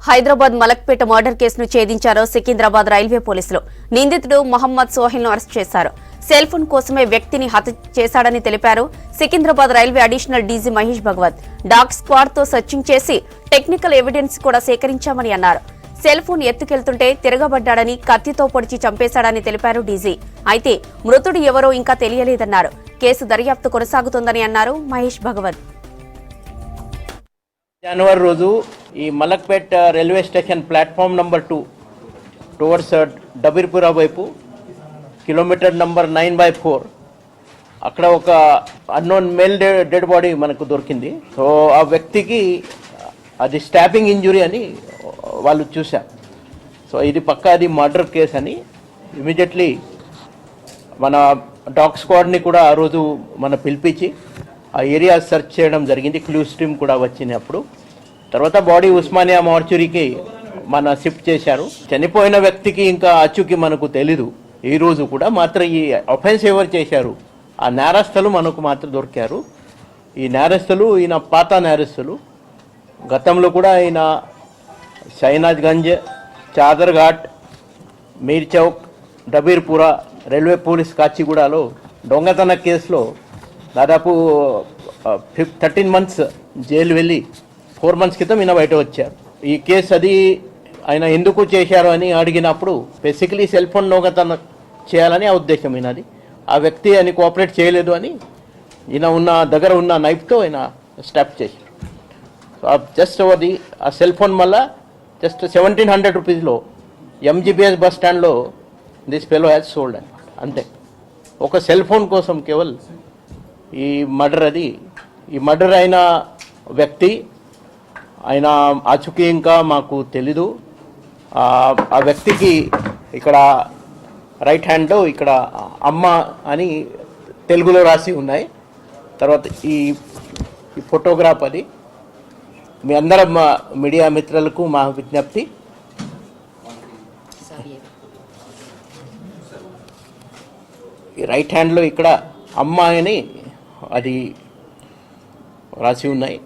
Hyderabad Malakpet murder కేసును ఛేదించారు Secunderabad railway పోలీసులు. నిందితుడు మహమ్మద్ సోహెల్ ను అరెస్ట్ చేశారు. సెల్ ఫోన్ కోసమే వ్యక్తిని హత్య చేశాడని తెలిపారు Secunderabad railway additional DG Mahesh Bhagwat. Dog squad తో సెర్చింగ్ చేసి టెక్నికల్ ఎవిడెన్స్ కూడా సేకరించామని అన్నారు. సెల్ ఫోన్ ఎత్తుకెళ్తుంటే తిరగబడ్డాడని, కత్తితో పొడిచి చంపేశాడని తెలిపారు డీజీ. అయితే మృతుడు ఎవరో ఇంకా తెలియలేదన్నారు. కేసు దర్యాప్తు కొనసాగుతోందని అన్నారు మహేష్ భగవత్. జనవరి రోజు ఈ Malakpet railway station platform number 2 towards Dabeerpura వైపు కిలోమీటర్ నంబర్ 9/4 అక్కడ ఒక అన్నోన్ మేల్ డెడ్ బాడీ మనకు దొరికింది. సో ఆ వ్యక్తికి అది స్టాబింగ్ ఇంజురీ అని వాళ్ళు చూశారు. సో ఇది పక్కా అది మర్డర్ కేసు అని ఇమీడియట్లీ మన డాగ్ స్క్వాడ్ని కూడా ఆ రోజు పిలిపించి ఆ ఏరియా సెర్చ్ చేయడం జరిగింది. క్లూస్ టీమ్ కూడా వచ్చినప్పుడు తర్వాత బాడీ ఉస్మానియా మార్చురీకి షిఫ్ట్ చేశారు. చనిపోయిన వ్యక్తికి ఇంకా అచ్చుకి మనకు తెలీదు. ఈ రోజు కూడా మాత్రం ఈ అఫెన్స్ ఎవరు చేశారు ఆ నేరస్తులు మనకు మాత్రం దొరికారు. ఈ నేరస్తులు ఈయన పాత నేరస్తులు. గతంలో కూడా ఈయన షైనాజ్గంజ్, చాదర్ఘాట్, మీర్ చౌక్, డబీర్పురా రైల్వే పోలీస్ కాచిగూడలో దొంగతన కేసులో దాదాపు 13 months జైలు వెళ్ళి 4 months క్రితం ఈయన బయట వచ్చారు. ఈ కేసు అది ఆయన ఎందుకు చేశారు అని అడిగినప్పుడు బేసికలీ సెల్ ఫోన్ దొంగతన చేయాలని ఆ ఉద్దేశం ఈయనది. ఆ వ్యక్తి అని కోఆపరేట్ చేయలేదు అని ఈయన దగ్గర ఉన్న నైఫ్తో ఆయన స్టాప్ చేశారు. సో జస్ట్ అది ఆ సెల్ ఫోన్ వల్ల జస్ట్ 1700 రూపీస్లో ఎంజీబీఎస్ బస్ స్టాండ్లో దిస్ ఫెలో హ్యాస్ సోల్డ్ అనమాట. అంతే ఒక సెల్ ఫోన్ కోసం కేవలం ఈ మర్డర్ అయిన వ్యక్తి ఆయన ఆచూకీ ఇంకా మాకు తెలీదు. ఆ వ్యక్తికి ఇక్కడ రైట్ హ్యాండ్లో ఇక్కడ అమ్మ అని తెలుగులో రాసి ఉన్నాయి. తర్వాత ఈ ఫోటోగ్రాఫ్ అది మీ అందరం మీడియా మిత్రులకు మా విజ్ఞప్తి, ఈ రైట్ హ్యాండ్లో ఇక్కడ అమ్మ అని అది రాసి ఉన్నాయి.